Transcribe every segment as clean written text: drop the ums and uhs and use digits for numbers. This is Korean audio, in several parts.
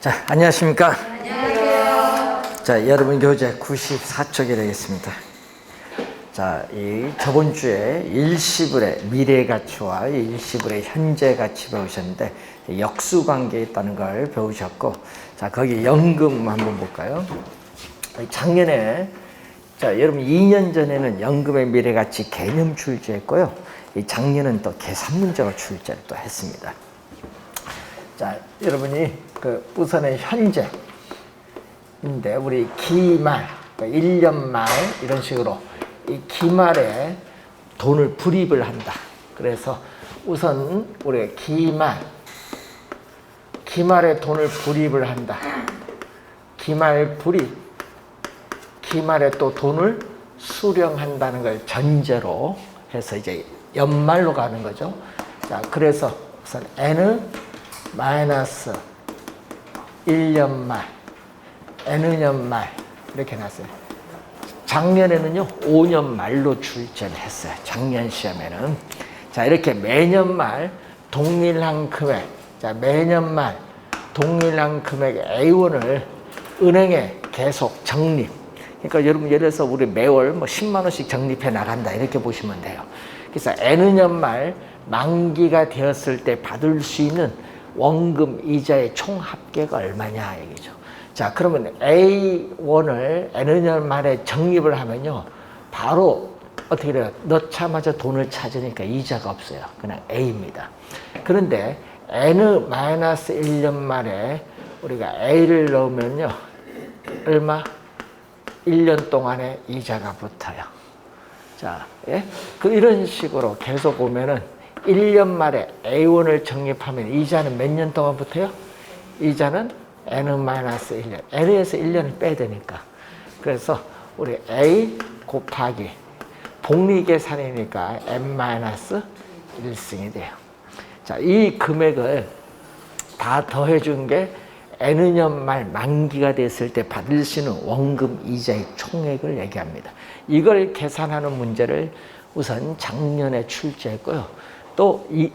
자, 안녕하십니까? 안녕하세요. 자, 여러분 교재 94쪽이 되겠습니다. 자, 저번 주에 일시불의 미래 가치와 일시불의 현재 가치 배우셨는데 역수 관계에 있다는 걸 배우셨고, 자, 거기 연금 한번 볼까요? 작년에 자, 여러분 2년 전에는 연금의 미래 가치 개념 출제했고요. 작년은 또 계산 문제가 출제를 또 했습니다. 자, 여러분이 우선은 현재인데 우리 기말, 1년 말 이런 식으로 이 기말에 돈을 불입을 한다. 그래서 우선 우리 기말에 돈을 불입을 한다. 기말 불입, 기말에 또 돈을 수령한다는 걸 전제로 해서 이제 연말로 가는 거죠. 자, 그래서 우선 N 마이너스 1년 말, N년 말 이렇게 놨어요. 작년에는요 5년 말로 출제를 했어요. 작년 시험에는. 자, 이렇게 매년 말 동일한 금액, 자, 매년 말 동일한 금액 A1을 은행에 계속 적립. 그러니까 여러분 예를 들어서 우리 매월 10만 원씩 적립해 나간다 이렇게 보시면 돼요. 그래서 N년 말 만기가 되었을 때 받을 수 있는 원금 이자의 총 합계가 얼마냐 얘기죠. 자, 그러면 A1을 N년 말에 적립을 하면요 바로 어떻게 돼요? 넣자마자 돈을 찾으니까 이자가 없어요. 그냥 A입니다. 그런데 N-1년 말에 우리가 A를 넣으면요 얼마? 1년 동안에 이자가 붙어요. 자, 예? 이런 식으로 계속 보면은 1년 말에 A1을 적립하면 이자는 몇 년 동안 붙어요? 이자는 N-1년. N에서 1년을 빼야 되니까. 그래서 우리 A 곱하기 복리계산이니까 N-1승이 돼요. 자, 이 금액을 다 더해준 게 N년 말 만기가 됐을 때 받을 수 있는 원금 이자의 총액을 얘기합니다. 이걸 계산하는 문제를 우선 작년에 출제했고요. 또 이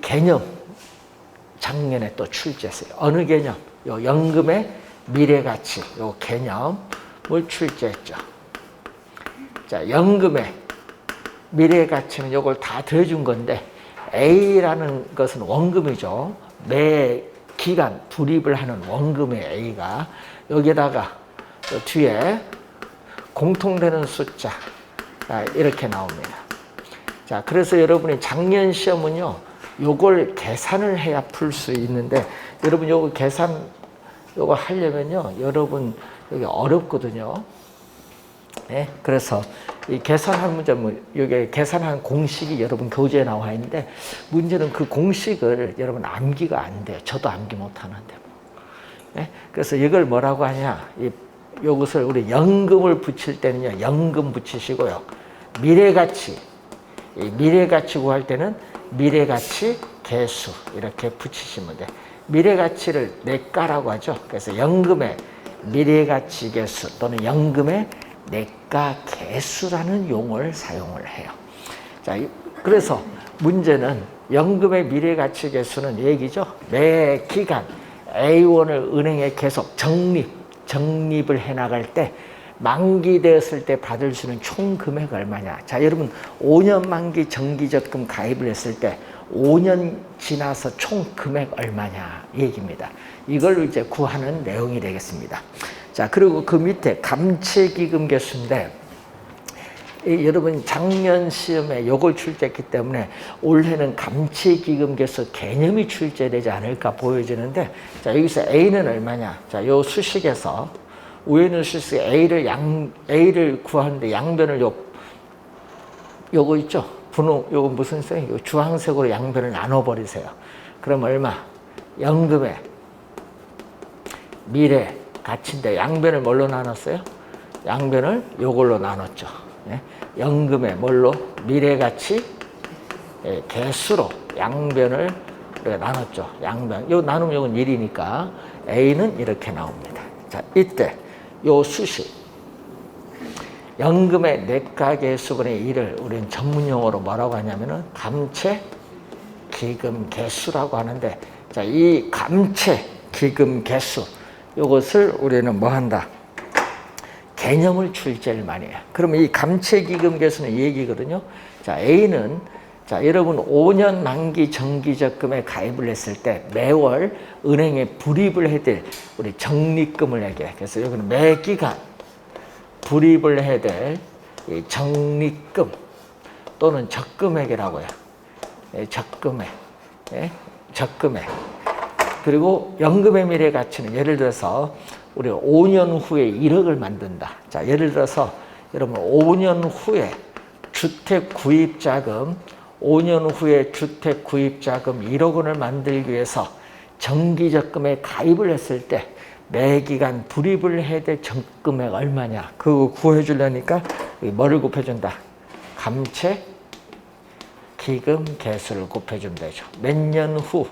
개념 작년에 또 출제했어요. 어느 개념? 요 연금의 미래가치 요 개념을 출제했죠. 자, 연금의 미래가치는 요걸 다 더해준 건데 A라는 것은 원금이죠. 매 기간 불입을 하는 원금의 A가 여기다가 뒤에 공통되는 숫자 이렇게 나옵니다. 자, 그래서 여러분이 작년 시험은요 요걸 계산을 해야 풀 수 있는데 여러분 요거 계산 요거 하려면요 여러분 여기 어렵거든요. 네? 그래서 이 계산한 문제 여기 계산한 공식이 여러분 교재에 나와 있는데 문제는 그 공식을 여러분 암기가 안 돼요. 저도 암기 못 하는데. 네? 그래서 이걸 뭐라고 하냐? 요것을 우리 연금을 붙일 때는요 연금 붙이시고요. 미래가치, 미래가치 구할 때는 미래가치 계수 이렇게 붙이시면 돼. 미래가치를 내가라고 하죠. 그래서 연금의 미래가치 계수 또는 연금의 내가 계수라는 용어를 사용을 해요. 자, 그래서 문제는 연금의 미래가치 계수는 얘기죠. 매 기간 A1을 은행에 계속 적립을 해 나갈 때 만기되었을 때 받을 수 있는 총 금액 얼마냐. 자, 여러분 5년 만기 정기적금 가입을 했을 때 5년 지나서 총 금액 얼마냐 얘기입니다. 이걸 이제 구하는 내용이 되겠습니다. 자, 그리고 그 밑에 감채기금 개수인데 여러분 작년 시험에 요걸 출제했기 때문에 올해는 감채기금 개수 개념이 출제되지 않을까 보여지는데 자, 여기서 A는 얼마냐. 자, 요 수식에서 위에 있는 수식 A를 구하는데 양변을 요거 있죠. 요거 무슨 셈이에요? 주황색으로 양변을 나눠버리세요. 그럼 얼마? 연금의 미래 가치인데 양변을 뭘로 나눴어요? 양변을 요걸로 나눴죠. 네? 연금의 뭘로? 미래가치 개수로 양변을 우리가 나눴죠. 양변. 요 나누면 요건 1이니까 A는 이렇게 나옵니다. 자, 이때 요 수식 연금의 내가 개수분의 1을 우리는 전문용어로 뭐라고 하냐면은 감채 기금 개수라고 하는데 자, 이 감채 기금 개수 이것을 우리는 뭐 한다? 개념을 출제를 많이 해요. 그러면 이 감채기금 개수는 이 얘기거든요. 자, A는 자, 여러분 5년 만기 정기적금에 가입을 했을 때 매월 은행에 불입을 해야 될 우리 적립금을 얘기해. 그래서 여기는 매 기간 불입을 해야 될 이 적립금 또는 적금액이라고 해요. 예, 적금액. 예, 적금액. 그리고 연금의 미래 가치는 예를 들어서 우리 5년 후에 1억을 만든다. 자, 예를 들어서 여러분 5년 후에 주택 구입 자금 5년 후에 주택 구입 자금 1억 원을 만들기 위해서 정기적금에 가입을 했을 때 매기간 불입을 해야 될 적금액 얼마냐? 그거 구해 주려니까 뭐를 곱해 준다? 감채 기금 개수를 곱해 주면 되죠. 몇 년 후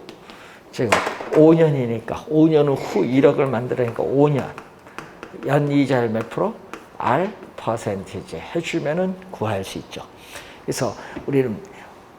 지금 5년이니까 5년 후 1억을 만들으니까 5년 연이자율 몇 프로? R 퍼센티지 해주면은 구할 수 있죠. 그래서 우리는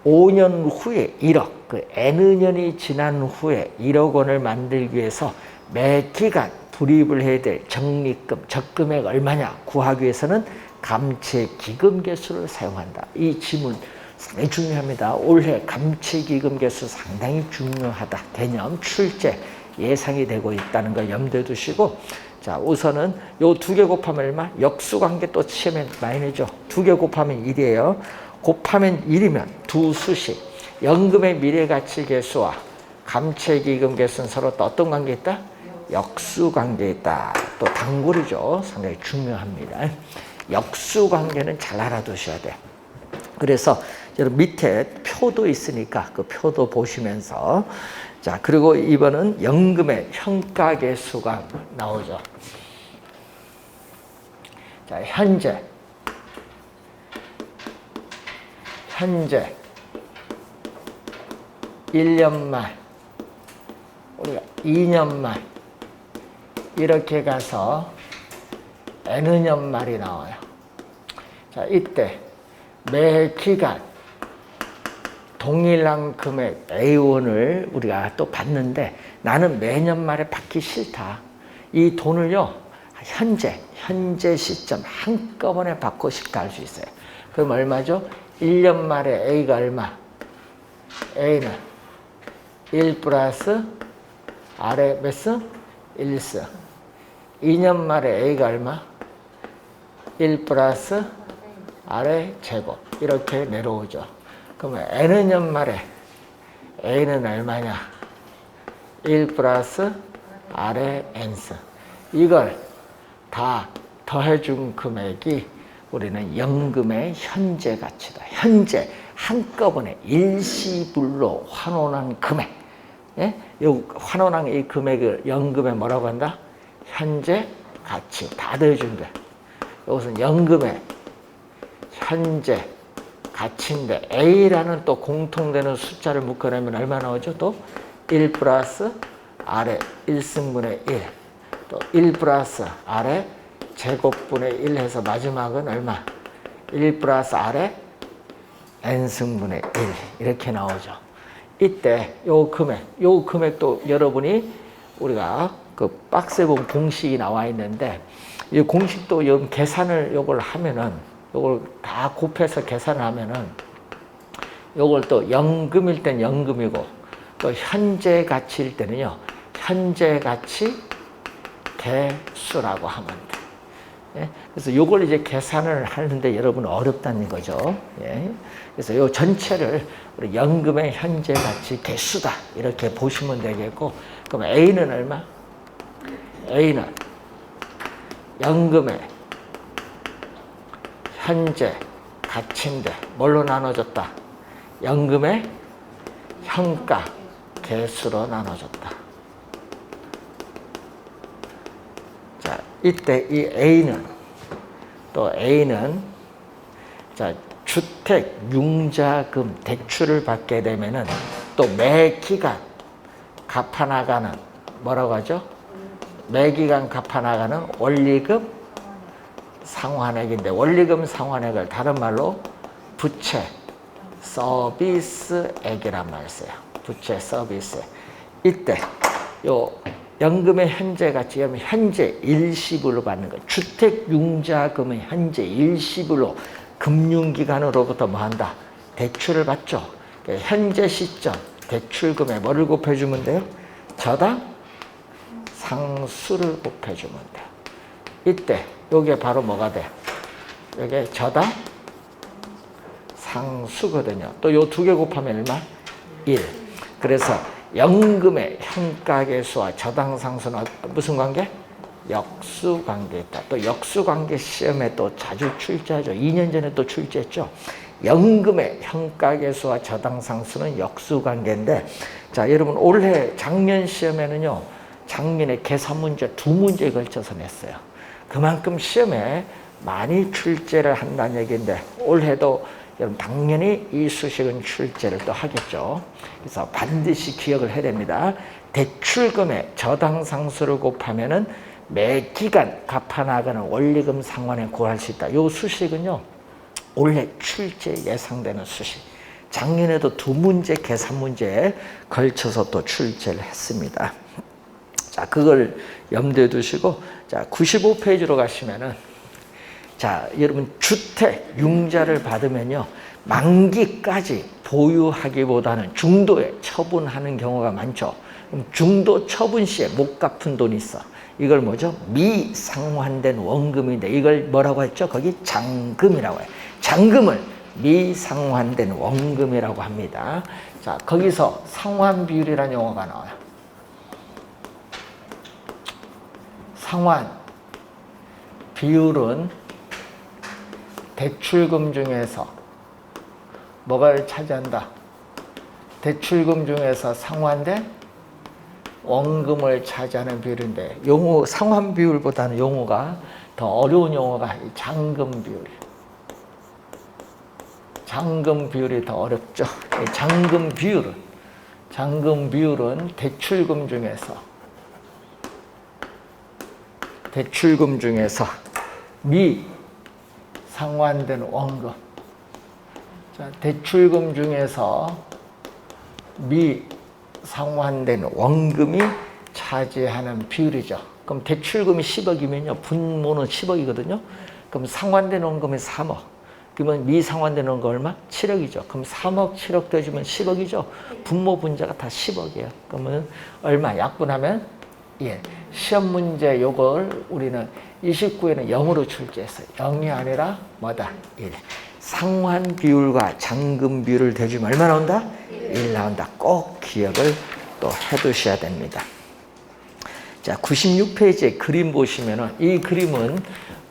5년 후에 1억, 그 N년이 지난 후에 1억 원을 만들기 위해서 매 기간 불입을 해야 될 적립금, 적금액 얼마냐 구하기 위해서는 감채기금 개수를 사용한다. 이 지문 상당히 중요합니다. 올해 감채기금 개수 상당히 중요하다. 개념, 출제 예상이 되고 있다는 걸 염두에 두시고 자, 우선은 요 2개 곱하면 얼마? 역수관계 또 시험에 많이 내죠. 2개 곱하면 1이에요. 곱하면 1이면 두 수식 연금의 미래가치 개수와 감채기금 개수는 서로 또 어떤 관계 있다? 역수관계 있다. 또 단골이죠. 상당히 중요합니다. 역수관계는 잘 알아두셔야 돼. 그래서 여러분 밑에 표도 있으니까 그 표도 보시면서 자, 그리고 이번은 연금의 평가계수가 나오죠. 자, 현재 1년 말 우리가 2년 말 이렇게 가서 N년 말이 나와요. 자, 이때 매 기간 동일한 금액 A1을 우리가 또 받는데 나는 매년 말에 받기 싫다. 이 돈을요, 현재 시점 한꺼번에 받고 싶다 할 수 있어요. 그럼 얼마죠? 1년 말에 A가 얼마? A는 1 플러스 아래 몇 수? 1수. 2년 말에 A가 얼마? 1 플러스 아래 제곱. 이렇게 내려오죠. 그러면 N년 말에 A는 얼마냐? 1 플러스 아래 N수. 이걸 다 더해준 금액이 우리는 연금의 현재 가치다. 현재 한꺼번에 일시불로 환원한 금액. 예? 요 환원한 이 금액을 연금에 뭐라고 한다? 현재 가치. 다 더해준 거야. 이것은 연금의 현재 가치인데 A라는 또 공통되는 숫자를 묶어내면 얼마 나오죠? 또 1 플러스 아래 1승분의 1. 또 1 플러스 아래 제곱분의 1 해서 마지막은 얼마? 1 플러스 아래 n승분의 1 이렇게 나오죠. 이때 요 금액도 여러분이 우리가 그 박스에 보면 공식이 나와 있는데 이 공식도 요 계산을 요걸 하면은 요걸 다 곱해서 계산을 하면은 요걸 또 연금일 땐 연금이고 또 현재 가치일 때는요 현재 가치 개수라고 하면 돼. 예? 그래서 요걸 이제 계산을 하는데 여러분 어렵다는 거죠. 예? 그래서 요 전체를 우리 연금의 현재 가치 개수다 이렇게 보시면 되겠고, 그럼 A는 얼마? A는 연금의 현재 가치인데 뭘로 나눠졌다? 연금의 현가 개수로 나눠졌다. 자, 이때 이 A는 자, 주택 융자금 대출을 받게 되면은 또 매 기간 갚아나가는 뭐라고 하죠? 매 기간 갚아나가는 원리금 상환액인데 원리금 상환액을 다른 말로 부채 서비스액이란 말을 써요. 부채 서비스액. 이때 요 연금의 현재 가치, 현재 일시불로 받는 거. 주택융자금의 현재 일시불로 금융기관으로부터 뭐 한다? 대출을 받죠. 현재 시점 대출금에 뭐를 곱해주면 돼요? 저당 상수를 곱해주면 돼요. 이때 요게 바로 뭐가 돼? 요게 저당 상수거든요. 또 요 두 개 곱하면 얼마? 1. 그래서 연금의 현가계수와 저당상수는 무슨 관계? 역수관계 있다. 또 역수관계 시험에 또 자주 출제하죠. 2년 전에 또 출제했죠. 연금의 현가계수와 저당상수는 역수관계인데, 자 여러분 올해 작년 시험에는요, 작년에 계산 문제 2문제에 걸쳐서 냈어요. 그만큼 시험에 많이 출제를 한다는 얘기인데, 올해도 여러분 당연히 이 수식은 출제를 또 하겠죠. 그래서 반드시 기억을 해야 됩니다. 대출금의 저당상수를 곱하면은 매 기간 갚아나가는 원리금 상환에 구할 수 있다. 이 수식은요, 올해 출제 예상되는 수식. 작년에도 2문제 계산 문제에 걸쳐서 또 출제를 했습니다. 자, 그걸 염두에 두시고, 자 95페이지로 가시면은, 자 여러분 주택 융자를 받으면요, 만기까지 보유하기보다는 중도에 처분하는 경우가 많죠. 그럼 중도 처분 시에 못 갚은 돈이 있어. 이걸 뭐죠? 미상환된 원금인데, 이걸 뭐라고 했죠? 거기 잔금이라고 해요. 잔금을 미상환된 원금이라고 합니다. 자 거기서 상환 비율이라는 용어가 나와요. 상환 비율은 대출금 중에서 뭐를 차지한다? 대출금 중에서 상환된 원금을 차지하는 비율인데, 용어 상환 비율보다는 용어가 더 어려운 용어가 잔금 비율. 잔금 비율이 더 어렵죠. 잔금 비율은 대출금 중에서 미상환된 원금. 자, 대출금 중에서 미상환된 원금이 차지하는 비율이죠. 그럼 대출금이 10억이면요, 분모는 10억이거든요. 그럼 상환된 원금이 3억. 그러면 미상환된 원금 얼마? 7억이죠. 그럼 3억, 7억 더해주면 10억이죠. 분모 분자가 다 10억이에요. 그러면 얼마? 약분하면 1. 시험 문제 요걸 우리는 29에는 0으로 출제했어요. 0이 아니라 뭐다? 1. 상환 비율과 잔금 비율을 대주면 얼마 나온다? 1 나온다. 꼭 기억을 또 해두셔야 됩니다. 자, 96페이지에 그림 보시면은, 이 그림은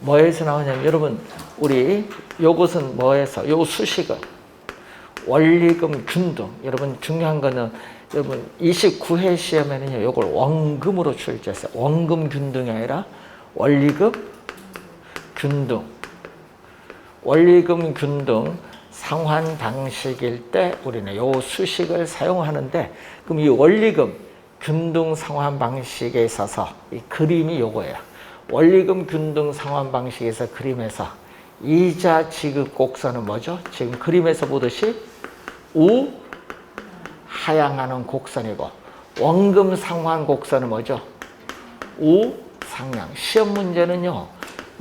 뭐에서 나오냐면, 여러분 우리 요것은 뭐에서, 요 수식은 원리금 균등. 여러분 중요한 거는, 여러분 29회 시험에는요, 요걸 원금으로 출제했어요. 원금 균등이 아니라 원리금 균등. 원리금 균등 상환 방식일 때 우리는 요 수식을 사용하는데, 그럼 이 원리금 균등 상환 방식에 있어서 이 그림이 요거예요. 원리금 균등 상환 방식에서 그림에서 이자 지급 곡선은 뭐죠? 지금 그림에서 보듯이 우하향하는 곡선이고, 원금 상환 곡선은 뭐죠? 우상향. 시험 문제는요,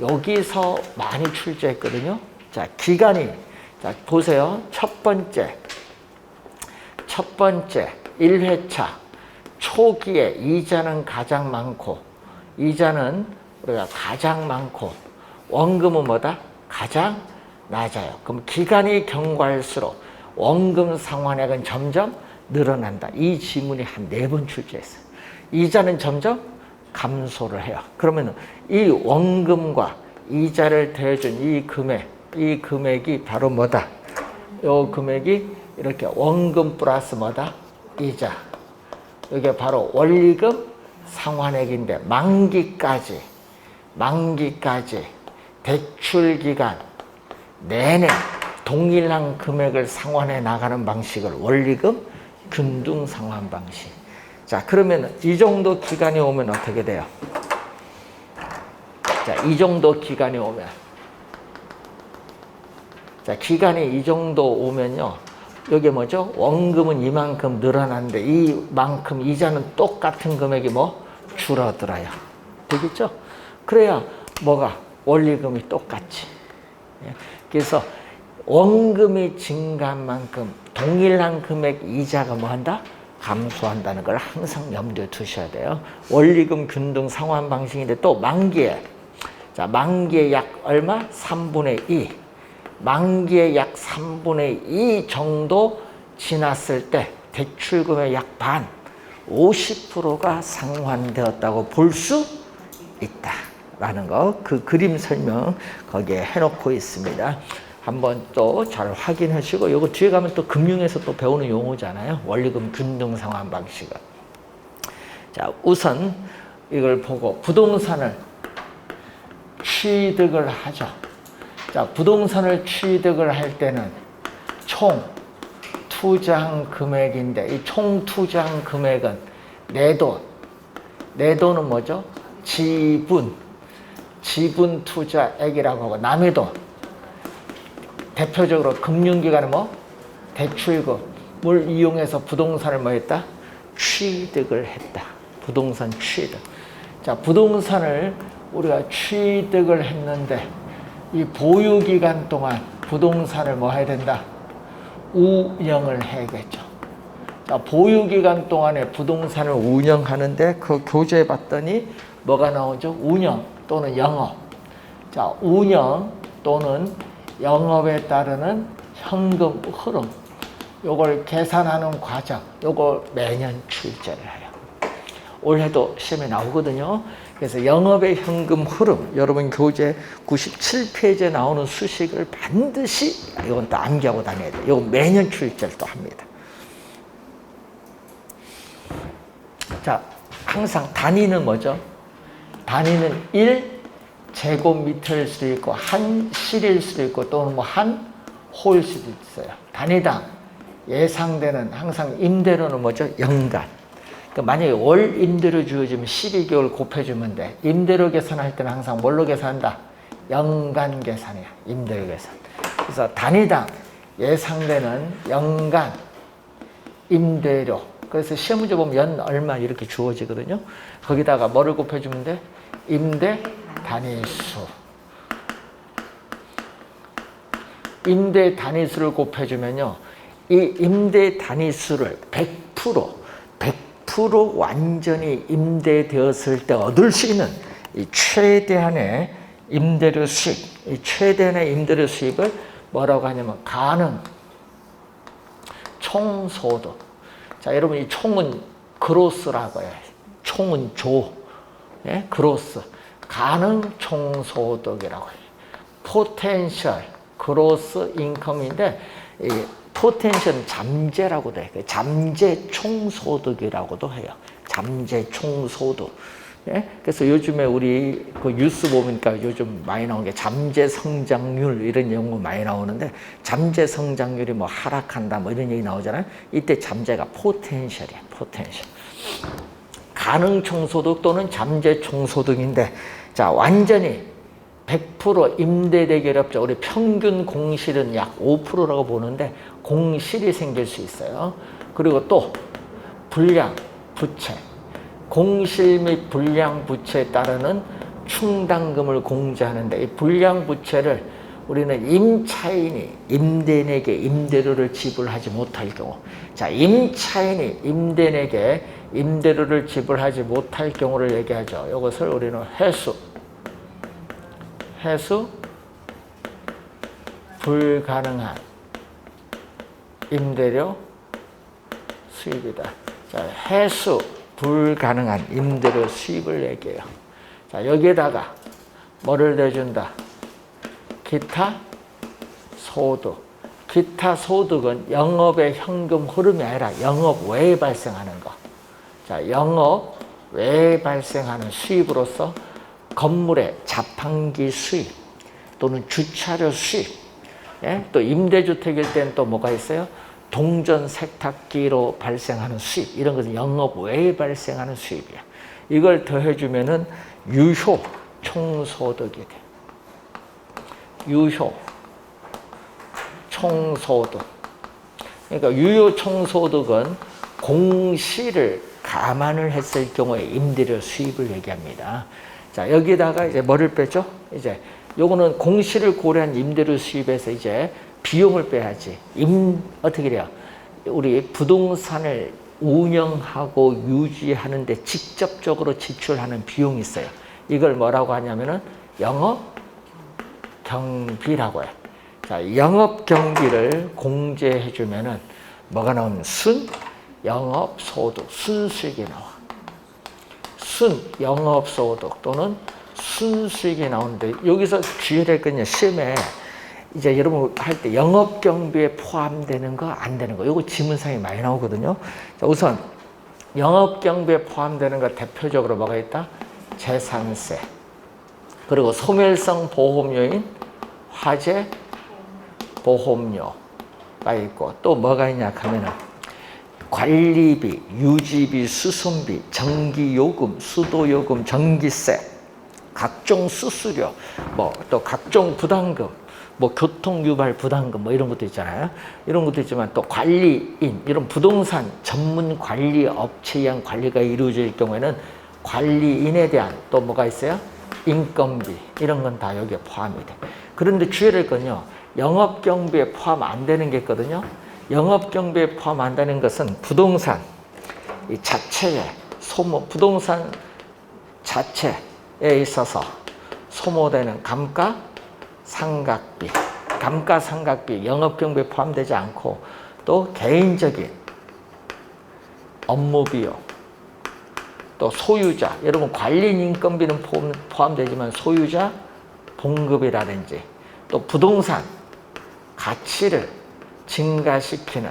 여기서 많이 출제했거든요. 자, 기간이, 자 보세요. 첫 번째 1회차 초기에 이자는 가장 많고, 우리가 가장 많고, 원금은 뭐다? 가장 낮아요. 그럼 기간이 경과할수록 원금 상환액은 점점 늘어난다. 이 지문이 한 4번 출제했어요. 이자는 점점 감소를 해요. 그러면 이 원금과 이자를 더해준 이 금액이 바로 뭐다? 이 금액이 이렇게 원금 플러스 뭐다? 이자. 이게 바로 원리금 상환액인데, 만기까지 대출 기간 내내 동일한 금액을 상환해 나가는 방식을 원리금 균등 상환 방식. 자, 그러면 이 정도 기간이 오면 어떻게 돼요? 자, 이 정도 기간이 오면, 자, 기간이 이 정도 오면요, 여기 뭐죠? 원금은 이만큼 늘어났는데 이만큼 이자는 똑같은 금액이 뭐? 줄어들어요. 되겠죠? 그래야 뭐가 원리금이 똑같지. 예? 그래서 원금이 증가한 만큼 동일한 금액 이자가 뭐한다? 감소한다는 걸 항상 염두에 두셔야 돼요. 원리금 균등 상환 방식인데 또 만기에, 자, 만기에 약 얼마? 3분의 2. 만기에 약 3분의 2 정도 지났을 때 대출금의 약 반, 50%가 상환되었다고 볼 수 있다라는 거, 그 그림 설명 거기에 해놓고 있습니다. 한번 또 잘 확인하시고, 요거 뒤에 가면 또 금융에서 또 배우는 용어잖아요. 원리금 균등 상환 방식은. 자, 우선 이걸 보고 부동산을 취득을 하죠. 자, 부동산을 취득을 할 때는 총 투자한 금액인데, 이 총 투자한 금액은 내 돈. 내 돈은 뭐죠? 지분 투자액이라고 하고, 남의 돈. 대표적으로 금융기관은 뭐? 대출금을 이용해서 부동산을 뭐 했다? 취득을 했다. 부동산 취득. 자, 부동산을 우리가 취득을 했는데, 이 보유기간 동안 부동산을 뭐 해야 된다? 운영을 해야겠죠. 자, 보유기간 동안에 부동산을 운영하는데 그 교재에 봤더니 뭐가 나오죠? 운영 또는 영업. 자, 운영 또는 영업에 따르는 현금 흐름, 요걸 계산하는 과정, 요걸 매년 출제를 해요. 올해도 시험에 나오거든요. 그래서 영업의 현금 흐름, 여러분 교재 97페이지에 나오는 수식을 반드시 이건 또 암기하고 다녀야 돼요. 이건 매년 출제를 또 합니다. 자, 항상 단위는 뭐죠? 단위는 1제곱미터일 수도 있고, 한 실일 수도 있고, 또는 뭐 한 호일 수도 있어요. 단위당 예상되는 항상 임대료는 뭐죠? 연간. 만약에 월 임대료 주어지면 12개월 곱해주면 돼. 임대료 계산할 때는 항상 뭘로 계산한다? 연간 계산이야. 임대료 계산. 그래서 단위당 예상되는 연간 임대료. 그래서 시험 문제 보면 연 얼마 이렇게 주어지거든요. 거기다가 뭐를 곱해주면 돼? 임대 단위수. 임대 단위수를 곱해주면요, 이 임대 단위수를 100% 완전히 임대되었을 때 얻을 수 있는 이 최대한의 임대료 수입, 이 최대한의 임대료 수입을 뭐라고 하냐면 가능 총소득. 자, 여러분 이 총은 그로스라고 해요. 총은 조, 예? 그로스. 가능 총소득이라고 해요. 포텐셜 그로스 인컴인데, 이 포텐셜은 잠재라고 돼. 잠재 총소득이라고도 해요. 잠재 총소득. 예? 그래서 요즘에 우리 그 뉴스 보니까 요즘 많이 나오는 게 잠재 성장률 이런 용어 많이 나오는데, 잠재 성장률이 뭐 하락한다 뭐 이런 얘기 나오잖아요. 이때 잠재가 포텐셜이야. 포텐셜. 가능 총소득 또는 잠재 총소득인데, 자, 완전히 100% 임대되기 어렵죠. 우리 평균 공실은 약 5%라고 보는데 공실이 생길 수 있어요. 그리고 또 불량 부채, 공실 및 불량 부채에 따르는 충당금을 공제하는데, 이 불량 부채를 우리는 임차인이 임대인에게 임대료를 지불하지 못할 경우, 자, 임차인이 임대인에게 임대료를 지불하지 못할 경우를 얘기하죠. 이것을 우리는 해수 불가능한 임대료 수입이다. 자, 해수 불가능한 임대료 수입을 얘기해요. 자, 여기에다가 뭐를 내준다? 기타 소득. 기타 소득은 영업의 현금 흐름이 아니라 영업 외에 발생하는 거. 자, 영업 외에 발생하는 수입으로서 건물의 자판기 수입 또는 주차료 수입, 예? 또 임대주택일 때는 또 뭐가 있어요? 동전 세탁기로 발생하는 수입, 이런 것은 영업 외에 발생하는 수입이야. 이걸 더해주면은 유효 총소득이 돼. 유효 총소득. 그러니까 유효 총소득은 공실을 감안을 했을 경우에 임대료 수입을 얘기합니다. 자, 여기다가 이제 뭐를 빼죠? 이제 요거는 공시를 고려한 임대료 수입에서 이제 비용을 빼야지. 어떻게 돼요? 우리 부동산을 운영하고 유지하는데 직접적으로 지출하는 비용이 있어요. 이걸 뭐라고 하냐면은 영업 경비라고 해요. 자, 영업 경비를 공제해 주면은 뭐가 나오면 순 영업 소득, 순수익이 나와. 순 영업 소득 또는 순수익이 나오는데 여기서 주의해야 될 건요. 시험에 이제 여러분 할 때 영업 경비에 포함되는 거 안 되는 거. 요거 지문상에 많이 나오거든요. 자, 우선 영업 경비에 포함되는 거 대표적으로 뭐가 있다? 재산세. 그리고 소멸성 보험료인 화재 보험료가 있고 또 뭐가 있냐 하면은 관리비, 유지비, 수송비, 전기요금, 수도요금, 전기세, 각종 수수료, 뭐 또 각종 부담금, 뭐 교통유발 부담금 뭐 이런 것도 있잖아요. 이런 것도 있지만 또 관리인, 이런 부동산 전문 관리 업체에 의한 관리가 이루어질 경우에는 관리인에 대한 또 뭐가 있어요? 인건비 이런 건 다 여기에 포함이 돼. 그런데 주의할 건요. 영업경비에 포함 안 되는 게 있거든요. 영업경비에 포함 안 되는 것은 부동산 이 자체의 소모, 부동산 자체에 있어서 소모되는 감가상각비, 감가상각비 영업경비에 포함되지 않고 또 개인적인 업무비용, 또 소유자, 여러분 관리인 인건비는 포함되지만 소유자 봉급이라든지 또 부동산 가치를 증가시키는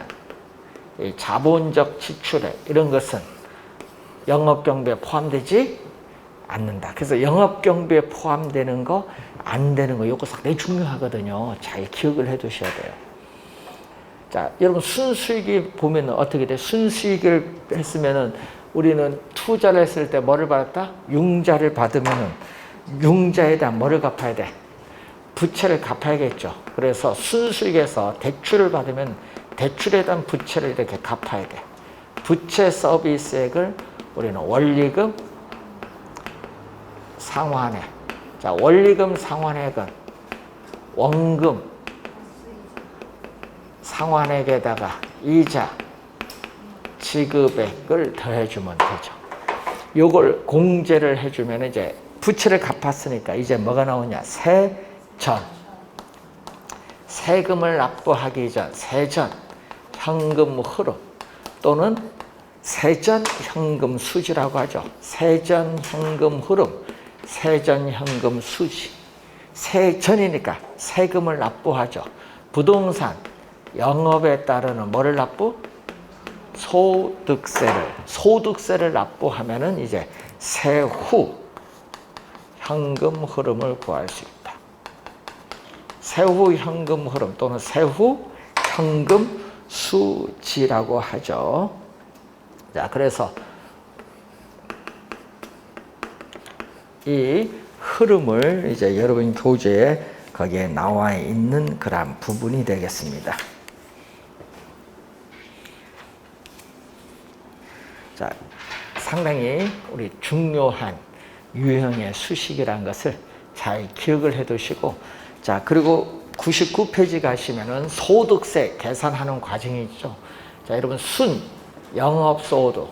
이 자본적 지출에 이런 것은 영업경비에 포함되지 않는다. 그래서 영업경비에 포함되는 거, 안 되는 거, 이거 상당히 중요하거든요. 잘 기억을 해 두셔야 돼요. 자, 여러분 순수익이 보면 어떻게 돼? 순수익을 했으면은 우리는 투자를 했을 때 뭐를 받았다? 융자를 받으면은 융자에 대한 뭐를 갚아야 돼? 부채를 갚아야겠죠. 그래서 순수익에서 대출을 받으면 대출에 대한 부채를 이렇게 갚아야 돼. 부채 서비스액을 우리는 원리금 상환액. 자, 원리금 상환액은 원금 상환액에다가 이자 지급액을 더해주면 되죠. 요걸 공제를 해주면 이제 부채를 갚았으니까 이제 뭐가 나오냐? 세전. 세금을 납부하기 전, 세전 현금 흐름 또는 세전 현금 수지라고 하죠. 세전 현금 흐름, 세전 현금 수지. 세전이니까 세금을 납부하죠. 부동산 영업에 따르는 뭐를 납부? 소득세를 납부하면은 이제 세후 현금 흐름을 구할 수 있다. 세후 현금 흐름 또는 세후 현금 수지라고 하죠. 자, 그래서 이 흐름을 이제 여러분 교재에 거기에 나와 있는 그런 부분이 되겠습니다. 자, 상당히 우리 중요한 유형의 수식이라는 것을 잘 기억을 해 두시고, 자, 그리고 99페이지 가시면은 소득세 계산하는 과정이 있죠. 자, 여러분 순 영업소득.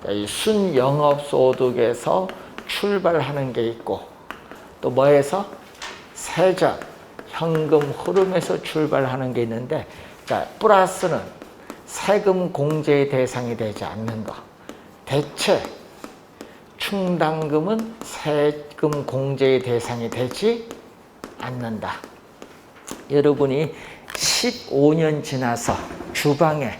자, 이 순 영업소득에서 출발하는 게 있고, 또 뭐에서? 세전 현금 흐름에서 출발하는 게 있는데, 자, 플러스는 세금 공제의 대상이 되지 않는 거. 대체 충당금은 세금 공제의 대상이 되지 않는다. 여러분이 15년 지나서 주방에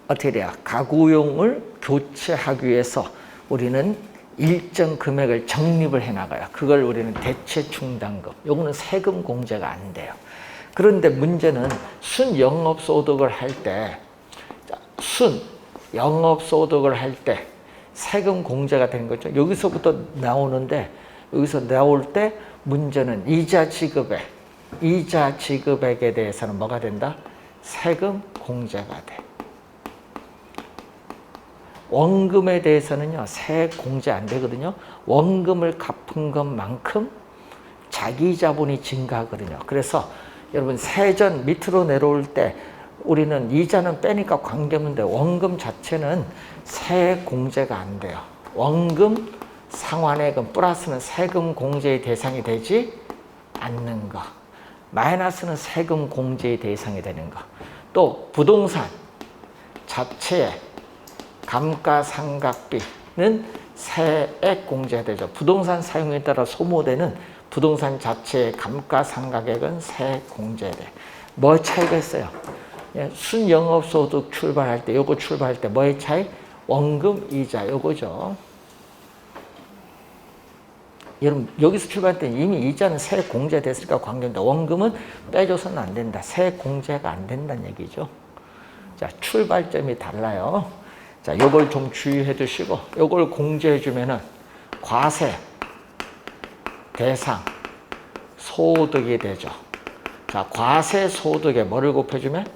어떻게 돼요? 가구용을 교체하기 위해서 우리는 일정 금액을 적립을 해 나가요. 그걸 우리는 대체 충당금. 요거는 세금 공제가 안 돼요. 그런데 문제는 순영업소득을 할 때, 순영업소득을 할 때 세금 공제가 되는 거죠. 여기서부터 나오는데, 여기서 나올 때 문제는 이자 지급액에 대해서는 뭐가 된다? 세금 공제가 돼. 원금에 대해서는요, 세액 공제 안 되거든요. 원금을 갚은 것만큼 자기 자본이 증가하거든요. 그래서 여러분 세전 밑으로 내려올 때 우리는 이자는 빼니까 관계문데 원금 자체는 세액 공제가 안 돼요. 원금 상환액은 플러스는 세금 공제의 대상이 되지 않는 거. 마이너스는 세금 공제의 대상이 되는 거. 또 부동산 자체의 감가상각비는 세액 공제되죠. 부동산 사용에 따라 소모되는 부동산 자체의 감가상각액은 세액 공제돼. 뭐 차이가 있어요? 순영업소득 출발할 때, 요거 출발할 때 뭐의 차이? 원금, 이자, 요거죠. 여러분, 여기서 출발할 때 이미 이자는 세액 공제됐으니까 관계인데 원금은 빼줘서는 안 된다. 세액 공제가 안 된다는 얘기죠. 자, 출발점이 달라요. 자, 요걸 좀 주의해 두시고, 요걸 공제해 주면은 과세, 대상, 소득이 되죠. 자, 과세 소득에 뭐를 곱해주면?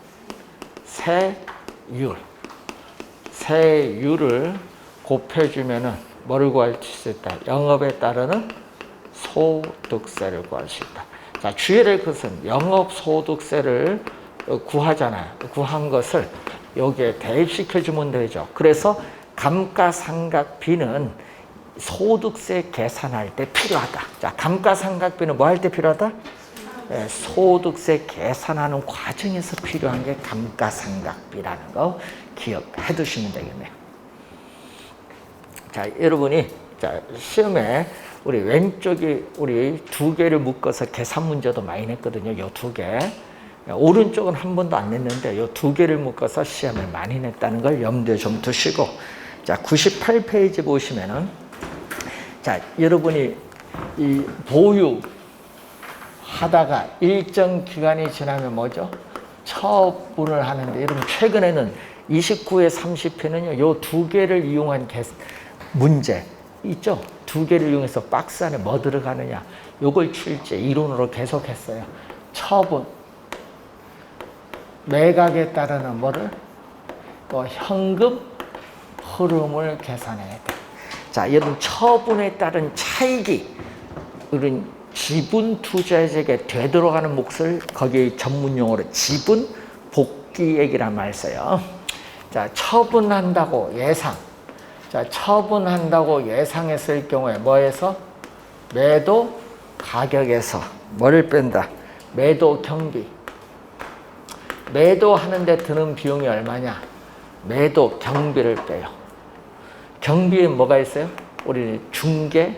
세율. 세율을 곱해주면은 뭐를 구할 수 있다? 영업에 따르는 소득세를 구할 수 있다. 자, 주의할 것은 영업소득세를 구하잖아요. 구한 것을 여기에 대입시켜주면 되죠. 그래서 감가상각비는 소득세 계산할 때 필요하다. 자, 감가상각비는 뭐 할 때 필요하다? 소득세 계산하는 과정에서 필요한 게 감가상각비라는 거 기억해 두시면 되겠네요. 자, 여러분이 자, 시험에 우리 왼쪽이 우리 두 개를 묶어서 계산 문제도 많이 냈거든요. 요 두 개. 오른쪽은 한 번도 안 냈는데 요 두 개를 묶어서 시험에 많이 냈다는 걸 염두에 좀 두시고, 자, 98페이지 보시면은, 자, 여러분이 이 보유 하다가 일정 기간이 지나면 뭐죠? 처분을 하는데, 여러분 최근에는 29회 30회는요 요 두 개를 이용한 문제 있죠? 두 개를 이용해서 박스 안에 뭐 들어가느냐, 요걸 출제 이론으로 계속했어요. 처분, 매각에 따르는 뭐를? 또 현금 흐름을 계산해야 돼. 자, 여러분 처분에 따른 차익이 우린 지분 투자자에게 되돌아가는 몫을 거기에 전문 용어로 지분 복귀액이란 말 써요. 자, 처분한다고 예상. 자, 처분한다고 예상했을 경우에 뭐에서? 매도 가격에서 뭐를 뺀다? 매도 경비. 매도하는데 드는 비용이 얼마냐? 매도 경비를 빼요. 경비에 뭐가 있어요? 우리는 중개,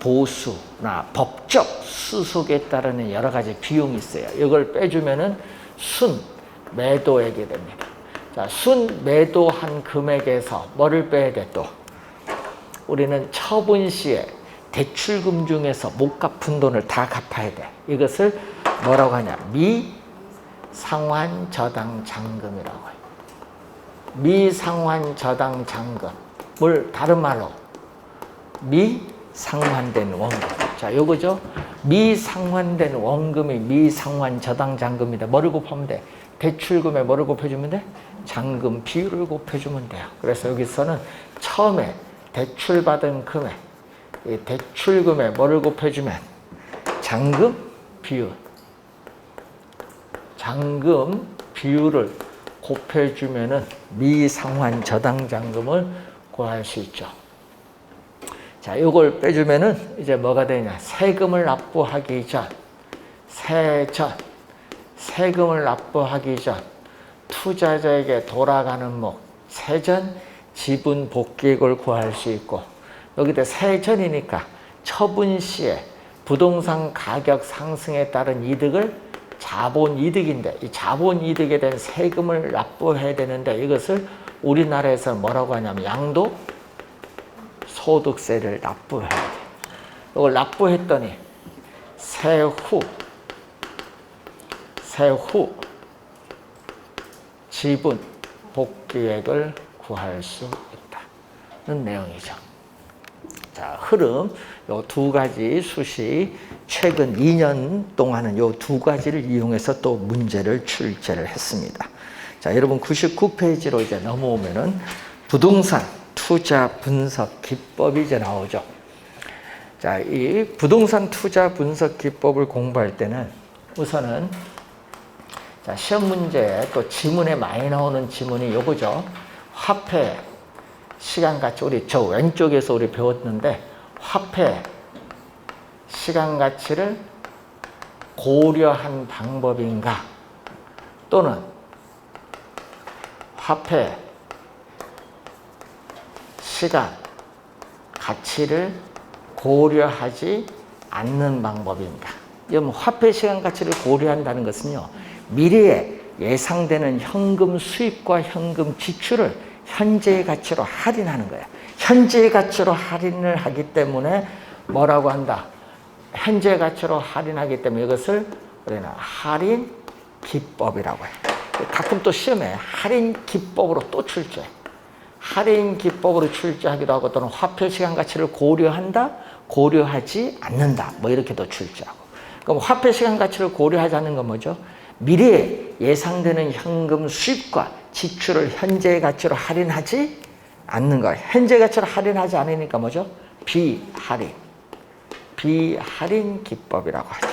보수나 법적 수속에 따르는 여러 가지 비용이 있어요. 이걸 빼주면은 순 매도액이 됩니다. 자, 순 매도한 금액에서 뭐를 빼야 돼 또? 우리는 처분 시에 대출금 중에서 못 갚은 돈을 다 갚아야 돼. 이것을 뭐라고 하냐? 미상환 저당 잔금이라고 해요. 미상환 저당 잔금을 다른 말로 미상환된 원금. 자, 요거죠. 미상환된 원금이 미상환 저당 잔금이다. 뭐를 곱하면 돼? 대출금에 뭐를 곱해주면 돼? 잔금 비율을 곱해주면 돼요. 그래서 여기서는 처음에 대출받은 금액, 이 대출금에 뭐를 곱해주면? 잔금 비율. 잔금 비율을 곱해주면은 미상환 저당 잔금을 구할 수 있죠. 자, 요걸 빼주면은 이제 뭐가 되냐? 세금을 납부하기 전, 세금을 납부하기 전 투자자에게 돌아가는 목, 세전 지분 복귀액을 구할 수 있고, 여기다 세전이니까 처분 시에 부동산 가격 상승에 따른 이득을 자본이득인데, 이 자본이득에 대한 세금을 납부해야 되는데, 이것을 우리나라에서 뭐라고 하냐면 양도소득세를 납부해야 돼. 이걸 납부했더니 세후 지분 복귀액을 구할 수 있다는 내용이죠. 자, 흐름, 요 두 가지 수시 최근 2년 동안은 요 두 가지를 이용해서 또 문제를 출제를 했습니다. 자, 여러분 99페이지로 이제 넘어오면은 부동산 투자 분석 기법이 이제 나오죠. 자, 이 부동산 투자 분석 기법을 공부할 때는 우선은 자, 시험 문제에 또 지문에 많이 나오는 지문이 요거죠. 화폐 시간가치, 우리 저 왼쪽에서 우리 배웠는데 화폐 시간가치를 고려한 방법인가, 또는 화폐 시간 가치를 고려하지 않는 방법인가. 여러분, 화폐 시간 가치를 고려한다는 것은요, 미래에 예상되는 현금 수입과 현금 지출을 현재의 가치로 할인하는 거예요. 현재의 가치로 할인을 하기 때문에 뭐라고 한다? 현재 가치로 할인하기 때문에 이것을 우리는 할인 기법이라고 해요. 가끔 또 시험에 할인 기법으로 또 출제해. 할인 기법으로 출제하기도 하고, 또는 화폐 시간 가치를 고려한다, 고려하지 않는다, 뭐 이렇게도 출제하고. 그럼 화폐 시간 가치를 고려하지 않는 건 뭐죠? 미래에 예상되는 현금 수입과 지출을 현재의 가치로 할인하지 않는 거예요. 현재 가치로 할인하지 않으니까 뭐죠? 비할인. 비할인 기법이라고 하죠.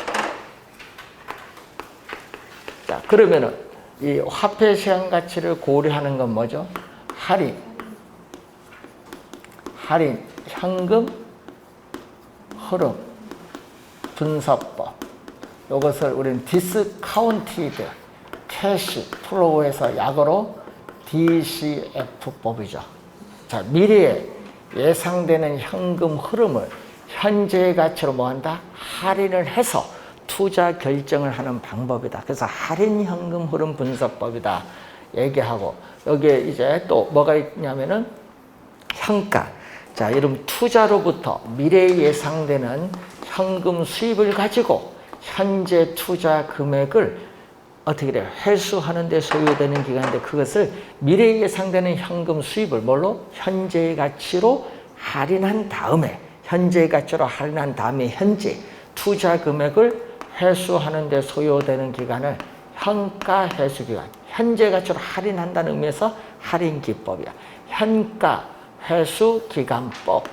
자, 그러면은 이 화폐 시간 가치를 고려하는 건 뭐죠? 할인, 현금 흐름 분석법. 이것을 우리는 디스카운티드 캐시 플로우에서 약어로 DCF법이죠. 자, 미래에 예상되는 현금 흐름을 현재의 가치로 뭐한다? 할인을 해서 투자 결정을 하는 방법이다. 그래서 할인 현금 흐름 분석법이다 얘기하고, 여기에 이제 또 뭐가 있냐면은 현가. 자, 여러분, 투자로부터 미래에 예상되는 현금 수입을 가지고 현재 투자 금액을 어떻게 돼요? 회수하는 데 소요되는 기간인데, 그것을 미래에 예상되는 현금 수입을 뭘로? 현재의 가치로 할인한 다음에, 현재의 가치로 할인한 다음에 현재 투자 금액을 회수하는 데 소요되는 기간을 현가 회수 기간, 현재 가치로 할인한다는 의미에서 할인 기법이야. 현가 회수 기간법에서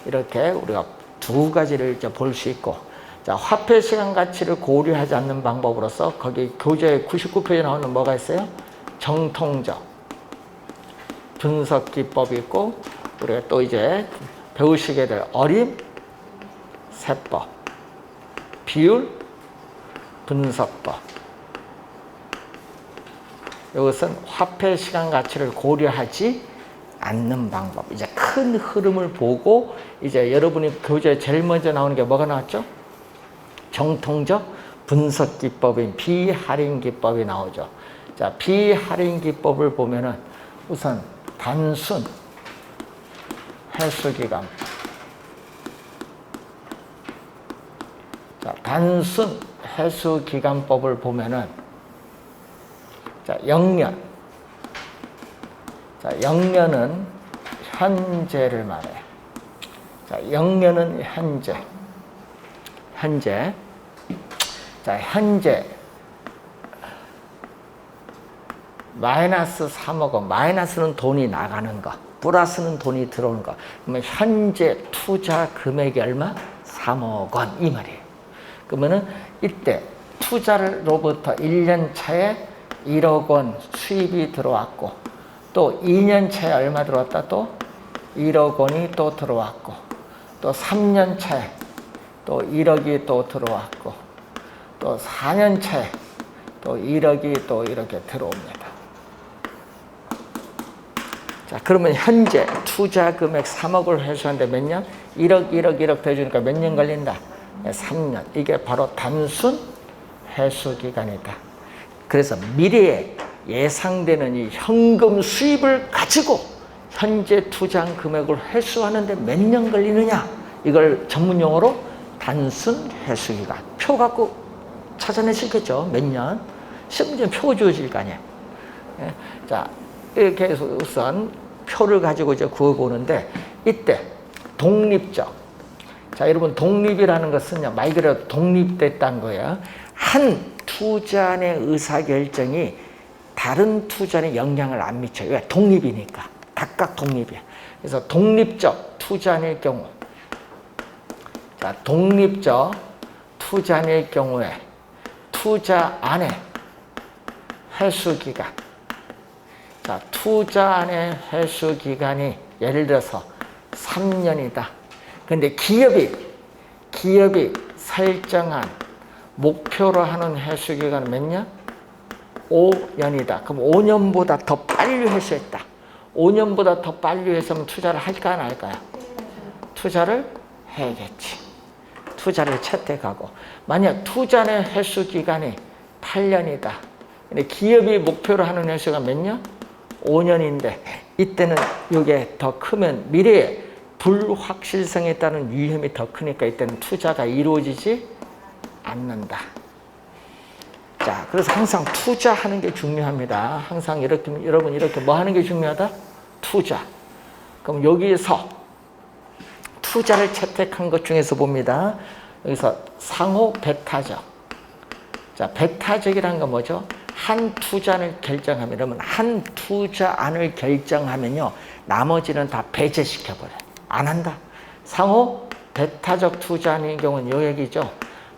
이렇게 우리가 두 가지를 이제 볼 수 있고, 자, 화폐 시간 가치를 고려하지 않는 방법으로서 거기 교재 99페이지에 나오는 뭐가 있어요? 정통적 분석 기법이 있고, 우리가 또 이제 배우시게 될 어림 세법, 비율 분석법. 이것은 화폐 시간 가치를 고려하지 않는 방법. 이제 큰 흐름을 보고, 이제 여러분이 교재에 제일 먼저 나오는 게 뭐가 나왔죠? 정통적 분석 기법인 비할인 기법이 나오죠. 자, 비할인 기법을 보면은 우선 단순 회수 기간. 자, 단순 회수 기간법을 보면은, 자, 영년. 자, 영년은 현재를 말해. 자, 영년은 현재. 자, 현재 마이너스 3억 원. 마이너스는 돈이 나가는 거, 플러스는 돈이 들어오는 거. 그러면 현재 투자 금액이 얼마? 3억 원 이 말이에요. 그러면은 이때 투자로부터 1년 차에 1억 원 수입이 들어왔고, 또 2년 차에 얼마 들어왔다? 또 1억 원이 또 들어왔고, 또 3년 차에 또 1억이 또 들어왔고, 또 4년 차에 또 1억이 또 이렇게 들어옵니다. 자, 그러면 현재 투자 금액 3억을 회수하는데 몇 년? 1억 더 주니까 몇 년 걸린다? 3년. 이게 바로 단순 회수 기간이다. 그래서 미래에 예상되는 이 현금 수입을 가지고 현재 투자한 금액을 회수하는데 몇 년 걸리느냐? 이걸 전문 용어로 단순 회수 기간. 표 갖고 찾아내시겠죠? 몇 년? 시험지에 표 주어질 거 아니에요. 예? 자, 이렇게 해서 우선 표를 가지고 이제 구해보는데, 이때 독립적. 자, 여러분, 독립이라는 것은요, 말 그대로 독립됐다는 거예요. 한 투자인의 의사결정이 다른 투자에 영향을 안 미쳐요. 왜? 독립이니까. 각각 독립이야. 그래서 독립적 투자일 경우, 자, 독립적 투자일 경우에 투자 안에 회수 기간, 자, 투자 안에 회수 기간이 예를 들어서 3년이다. 근데 기업이 설정한 목표로 하는 회수 기간은 몇 년? 5년이다. 그럼 5년보다 더 빨리 회수했다. 5년보다 더 빨리 회수하면 투자를 할까 안 할까요? 투자를 해야겠지. 투자를 채택하고. 만약 투자의 회수 기간이 8년이다. 근데 기업이 목표로 하는 회수가 몇 년? 5년인데 이때는 이게 더 크면 미래에 불확실성에 따른 위험이 더 크니까 이때는 투자가 이루어지지 않는다. 자, 그래서 항상 투자하는 게 중요합니다. 항상 이렇게 여러분 이렇게 뭐 하는 게 중요하다? 투자. 그럼 여기에서 투자를 채택한 것 중에서 봅니다. 여기서 상호 배타적. 자, 배타적이라는 건 뭐죠? 한 투자를 결정하면, 그러면 한 투자안을 결정하면요, 나머지는 다 배제시켜버려요. 안 한다. 상호 배타적 투자안의 경우는 요 얘기죠.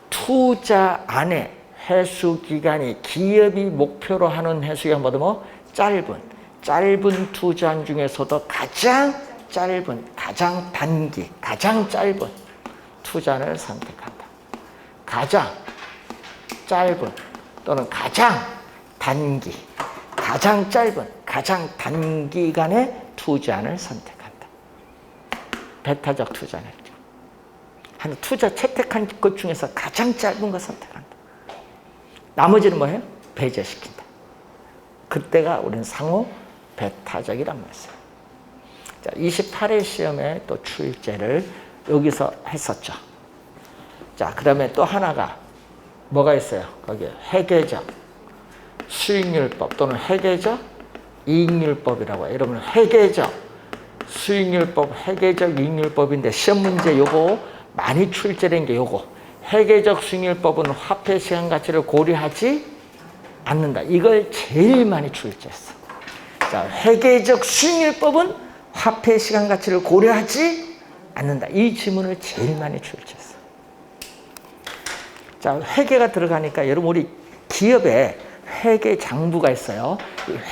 투자안의 회수 기간이 기업이 목표로 하는 회수 기간 뭐 짧은 투자안 중에서도 가장 짧은, 가장 단기, 가장 짧은 투자안을 선택한다. 가장 짧은 또는 가장 단기, 가장 짧은, 가장 단기간의 투자안을 선택한다. 배타적 투자는 한 투자 채택한 것 중에서 가장 짧은 거 선택한다. 나머지는 뭐예요? 배제시킨다. 그때가 우리는 상호 배타적이란 말이에요. 자, 28회 시험에 또 출제를 여기서 했었죠. 자, 그다음에 또 하나가 뭐가 있어요? 거기에 회계적 수익률법 또는 회계적 이익률법이라고 해요. 여러분, 회계적 수익률법, 회계적 이익률법인데 시험 문제 요거 많이 출제된 게 요거. 회계적 수익률법은 화폐 시간 가치를 고려하지 않는다. 이걸 제일 많이 출제했어. 자, 회계적 수익률법은 화폐 시간 가치를 고려하지 않는다. 이 지문을 제일 많이 출제했어. 자, 회계가 들어가니까 여러분 우리 기업에 회계 장부가 있어요.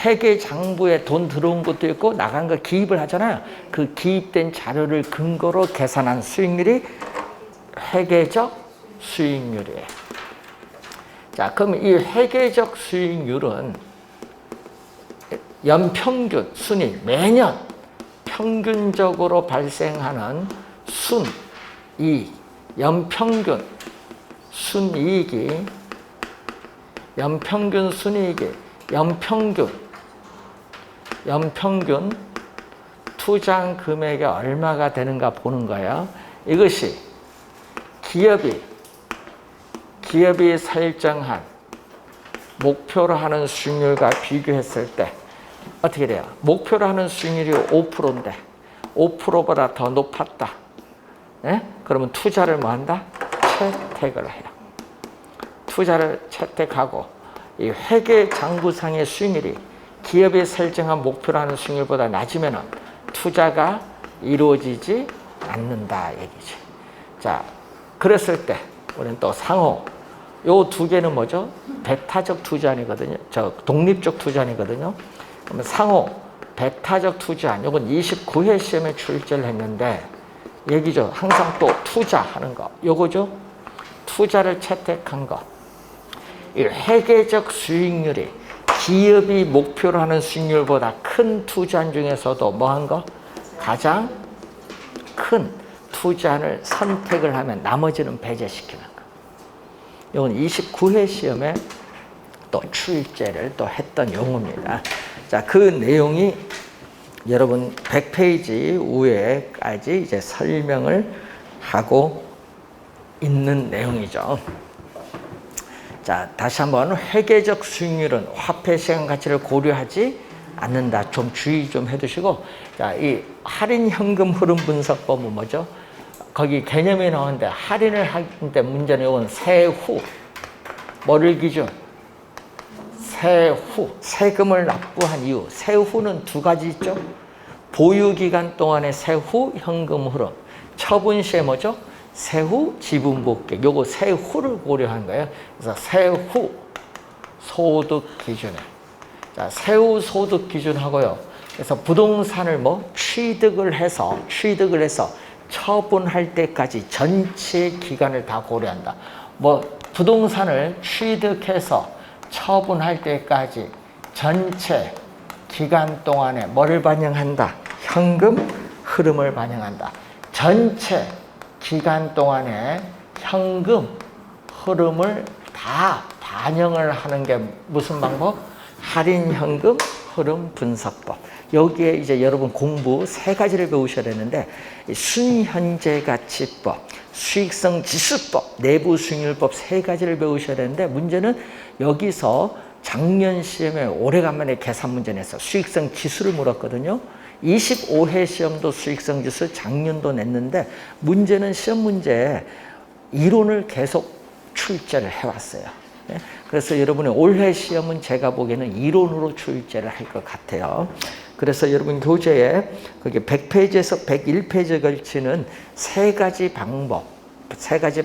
회계 장부에 돈 들어온 것도 있고 나간 거 기입을 하잖아요. 그 기입된 자료를 근거로 계산한 수익률이 회계적 수익률이에요. 자, 그럼 이 회계적 수익률은 연평균 순이익, 매년 평균적으로 발생하는 순이익, 연평균 순이익이 연평균 투자 금액이 얼마가 되는가 보는 거예요. 이것이 기업이 설정한 목표로 하는 수익률과 비교했을 때 어떻게 돼요? 목표로 하는 수익률이 5%인데 5%보다 더 높았다. 네? 그러면 투자를 뭐 한다? 채택을 해요. 투자를 채택하고 이 회계 장부상의 수익률이 기업이 설정한 목표로 하는 수익률보다 낮으면 투자가 이루어지지 않는다 얘기지. 자, 그랬을 때 우리는 또 상호 요 두 개는 뭐죠? 배타적 투자안이거든요. 독립적 투자안이거든요. 그러면 상호 배타적 투자안 요건 29회 시험에 출제를 했는데 얘기죠. 항상 또 투자하는 거 요거죠. 투자를 채택한 거. 이 회계적 수익률이 기업이 목표로 하는 수익률보다 큰 투자안 중에서도 뭐 한 거? 가장 큰 투자안을 선택을 하면 나머지는 배제시키는 거. 이건 29회 시험에 또 출제를 또 했던 용어입니다. 자, 그 내용이 여러분 100페이지 위에까지 이제 설명을 하고 있는 내용이죠. 자, 다시 한번 회계적 수익률은 화폐 시간 가치를 고려하지 않는다. 좀 주의 좀 해두시고, 자, 이 할인 현금 흐름 분석법은 뭐죠? 거기 개념이 나오는데 할인을 할 때 문제는 이건 세후 뭐를 기준? 세후 세금을 납부한 이후 세후는 두 가지 있죠. 보유기간 동안의 세후 현금 흐름. 처분 시에 뭐죠? 세후 지분 복귀. 요거 세후를 고려한 거예요. 그래서 세후 소득 기준에. 자, 세후 소득 기준하고요. 그래서 부동산을 뭐 취득을 해서 처분할 때까지 전체 기간을 다 고려한다. 뭐 부동산을 취득해서 처분할 때까지 전체 기간 동안에 뭐를 반영한다? 현금 흐름을 반영한다. 전체 기간 동안에 현금 흐름을 다 반영을 하는 게 무슨 방법? 할인 현금 흐름 분석법. 여기에 이제 여러분 공부 3가지를 배우셔야 되는데 순현재 가치법, 수익성 지수법, 내부 수익률법 3가지를 배우셔야 되는데 문제는 여기서 작년 시험에 오래간만에 계산 문제 냈어. 수익성 지수를 물었거든요. 25회 시험도 수익성 지수 작년도 냈는데 문제는 시험 문제 이론을 계속 출제를 해왔어요. 그래서 여러분의 올해 시험은 제가 보기에는 이론으로 출제를 할 것 같아요. 그래서 여러분 교재에 그게 100페이지에서 101페이지에 걸치는 3가지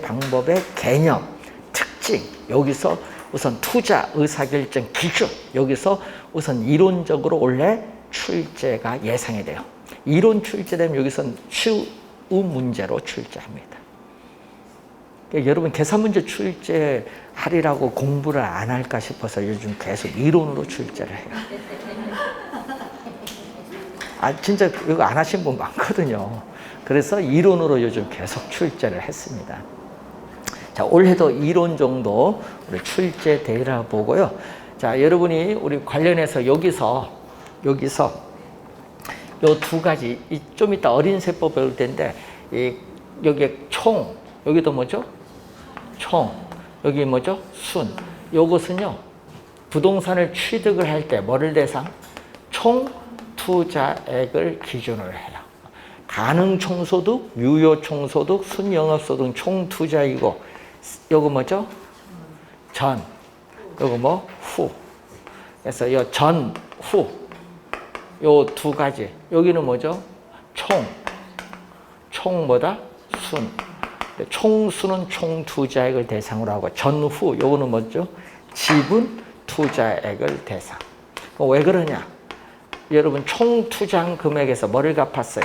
방법의 개념, 특징, 여기서 우선 투자 의사결정 기준, 여기서 우선 이론적으로 올해 출제가 예상이 돼요. 이론 출제되면 여기서는 쉬운 문제로 출제합니다. 그러니까 여러분 계산 문제 출제하리라고 공부를 안 할까 싶어서 요즘 계속 이론으로 출제를 해요. 진짜 이거 안 하신 분 많거든요. 그래서 이론으로 요즘 계속 출제를 했습니다. 자, 올해도 이론 정도 우리 출제되리라 보고요. 자, 여러분이 우리 관련해서 여기서 요 2가지, 좀 이따 어린 세법 배울 텐데, 여기에 여기도 뭐죠? 여기 뭐죠? 순. 요것은요, 부동산을 취득을 할 때 뭐를 대상? 총 투자액을 기준으로 해요. 가능 총소득, 유효 총소득, 순영업소득 총 투자이고, 요거 뭐죠? 전. 요거 뭐? 후. 그래서 요 전, 후. 요 2가지. 여기는 뭐죠? 총 뭐다? 순. 총수는 총 투자액을 대상으로 하고 전후 요거는 뭐죠? 지분 투자액을 대상. 왜 그러냐? 여러분 총 투자한 금액에서 뭐를 갚았어요?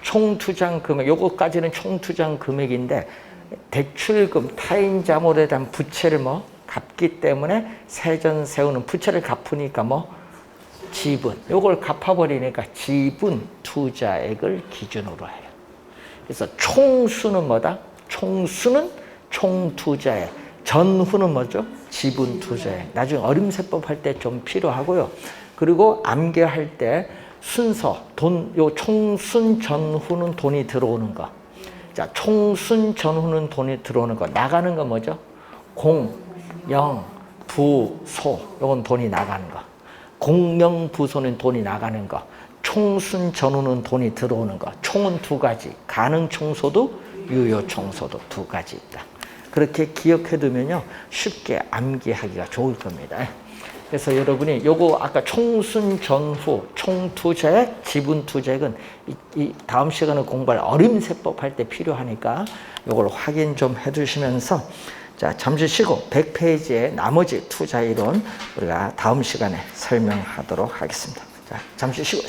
총 투자한 금액, 요거까지는 총 투자한 금액인데 대출금, 타인자물에 대한 부채를 갚기 때문에 세전 세우는 부채를 갚으니까 지분, 요걸 갚아버리니까 지분 투자액을 기준으로 해요. 그래서 총수는 뭐다? 총수는 총투자액, 전후는 뭐죠? 지분 투자액. 나중에 어림세법 할 때 좀 필요하고요. 그리고 암기할 때 순서, 요 총순 전후는 돈이 들어오는 거. 자, 총순 전후는 돈이 들어오는 거. 나가는 거 뭐죠? 공, 영, 부, 소. 요건 돈이 나가는 거. 공영 부소는 돈이 나가는 거. 총순 전후는 돈이 들어오는 거. 총은 2가지. 가능 총소득, 유효 총소득 2가지 있다. 그렇게 기억해 두면요, 쉽게 암기하기가 좋을 겁니다. 그래서 여러분이 요거 아까 총순 전후, 총투자액, 지분 투자액은 이 다음 시간에 공부할 어림세법 할 때 필요하니까 요걸 확인 좀 해두시면서, 자, 잠시 쉬고 100페이지의 나머지 투자 이론 우리가 다음 시간에 설명하도록 하겠습니다. 자, 잠시 쉬고.